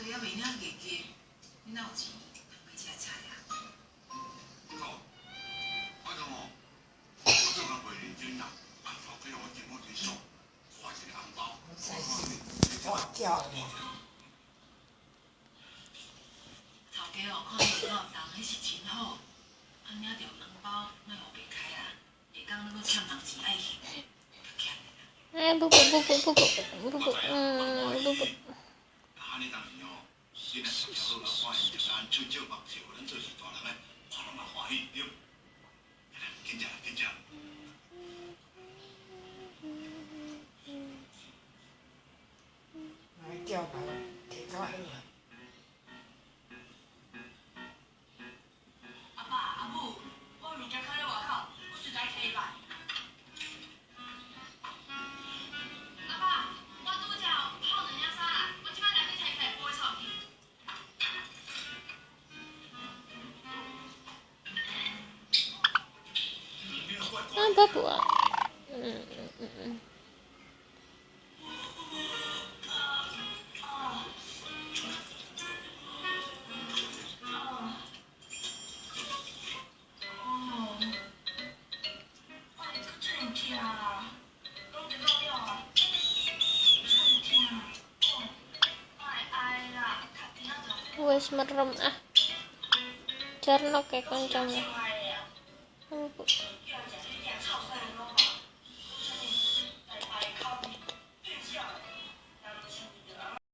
对啊，袂领月给，你哪有钱买这菜啊？好，我讲哦，我做人袂认真啦，啊，头家我经过推送，花一个红包，我叫你。头家哦，看你老动，迄是真好，啊，领着红包，莫互白开啊，下工你搁欠人钱爱还，欠的。哎，不，安尼当然哦，你若条条好好欢喜，就按手照目睭，咱做事大人诶，看人嘛欢喜对。紧食，紧食。来叫来，摕到迄个。阿爸阿母，我物件放咧外口，我随在摕吧。阿爸，我拄则泡两领衫来，我即摆来去摕起来飞出去。啊，爸爸，wes merem ah. Jarno kayak kencang ya.